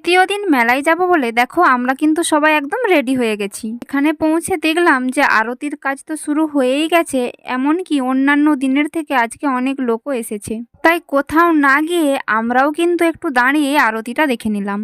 তৃতীয় দিন মেলায় যাব বলে দেখো আমরা কিন্তু সবাই একদম রেডি হয়ে গেছি। এখানে পৌঁছে দেখলাম যে আরতির কাজ তো শুরু হয়েই গেছে, এমনকি অন্যান্য দিনের থেকে আজকে অনেক লোকও এসেছে। তাই কোথাও না গিয়ে আমরাও কিন্তু একটু দাঁড়িয়ে আরতিটা দেখে নিলাম।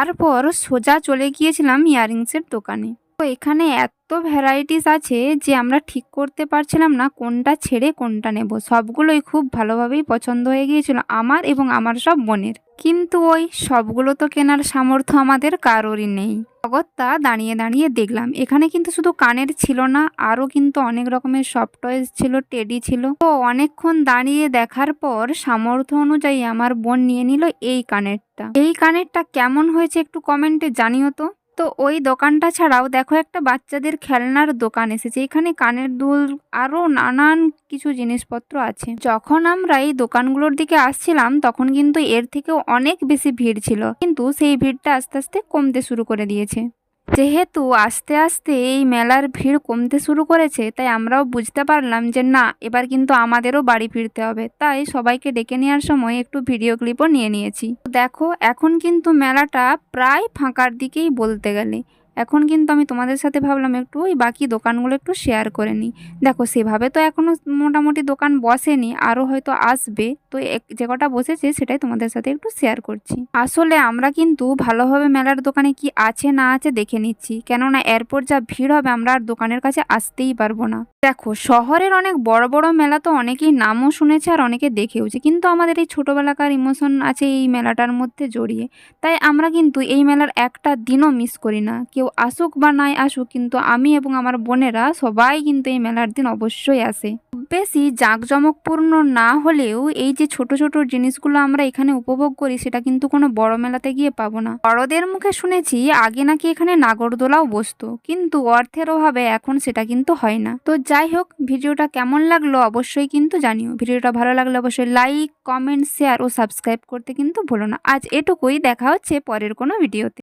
তারপর সোজা চলে গিয়েছিলাম ইয়াররিংসের দোকানে। তো এখানে এত ভ্যারাইটিস আছে যে আমরা ঠিক করতে পারছিলাম না কোনটা ছেড়ে কোনটা নেব। সবগুলোই খুব ভালোভাবেই পছন্দ হয়ে গিয়েছিল আমার এবং আমার সব বোনের। কিন্তু ওই সবগুলো তো কেনার সামর্থ্য আমাদের কারোরই নেই। অগত্যা দাঁড়িয়ে দাঁড়িয়ে দেখলাম। এখানে কিন্তু শুধু কানের ছিল না, আরও কিন্তু অনেক রকমের সফট টয়েস ছিল, টেডি ছিল। তো অনেকক্ষণ দাঁড়িয়ে দেখার পর সামর্থ্য অনুযায়ী আমার বোন নিয়ে নিল এই কানেরটা। এই কানেরটা কেমন হয়েছে একটু কমেন্টে জানিও তো। তো ওই দোকানটা ছাড়াও দেখো একটা বাচ্চাদের খেলনার দোকান এসেছে। এখানে কানের দুল আরও নানান কিছু জিনিসপত্র আছে। যখন আমরা এই দোকানগুলোর দিকে আসছিলাম তখন কিন্তু এর থেকেও অনেক বেশি ভিড় ছিল, কিন্তু সেই ভিড়টা আস্তে আস্তে কমতে শুরু করে দিয়েছে। যেহেতু আস্তে আস্তে এই মেলার ভিড় কমতে শুরু করেছে, তাই আমরাও বুঝতে পারলাম যে না, এবার কিন্তু আমাদেরও বাড়ি ফিরতে হবে। তাই সবাইকে ডেকে নেওয়ার সময় একটু ভিডিও ক্লিপও নিয়ে নিয়েছি। দেখো এখন কিন্তু মেলাটা প্রায় ফাঁকার দিকেই বলতে গেলে। এখন কিন্তু আমি তোমাদের সাথে ভাবলাম একটু ওই বাকি দোকানগুলো একটু শেয়ার করে নিই। দেখো সেভাবে তো এখনও মোটামুটি দোকান বসেনি, আরও হয়তো আসবে। তো যে কটা বসেছে সেটাই তোমাদের সাথে একটু শেয়ার করছি। আসলে আমরা কিন্তু ভালোভাবে মেলার দোকানে কি আছে না আছে দেখে নিচ্ছি, কেননা এরপর যা ভিড় হবে আমরা আর দোকানের কাছে আসতেই পারবো না। দেখো শহরের অনেক বড় বড় মেলা তো অনেকেই নামও শুনেছে আর অনেকে দেখেওছে, কিন্তু আমাদের এই ছোটোবেলাকার ইমোশন আছে এই মেলাটার মধ্যে জড়িয়ে। তাই আমরা কিন্তু এই মেলার একটা দিনও মিস করি না। কেউ আসুক বা নাই আসুক, কিন্তু আমি এবং আমার বোনেরা সবাই কিন্তু এই মেলার দিন অবশ্যই আসে। বেশি জাঁকজমকপূর্ণ না হলেও এই যে ছোট ছোট জিনিসগুলো আমরা এখানে উপভোগ করি সেটা কিন্তু কোনো বড় মেলাতে গিয়ে পাবো না। বড়দের মুখে শুনেছি আগে নাকি এখানে নাগরদোলাও বসতো, কিন্তু অর্থের অভাবে এখন সেটা কিন্তু হয় না। তো যাই হোক, ভিডিওটা কেমন লাগলো অবশ্যই কিন্তু জানিও। ভিডিওটা ভালো লাগলে অবশ্যই লাইক, কমেন্ট, শেয়ার ও সাবস্ক্রাইব করতে কিন্তু ভুলো না। আজ এটুকুই, দেখা হচ্ছে পরের কোনো ভিডিওতে।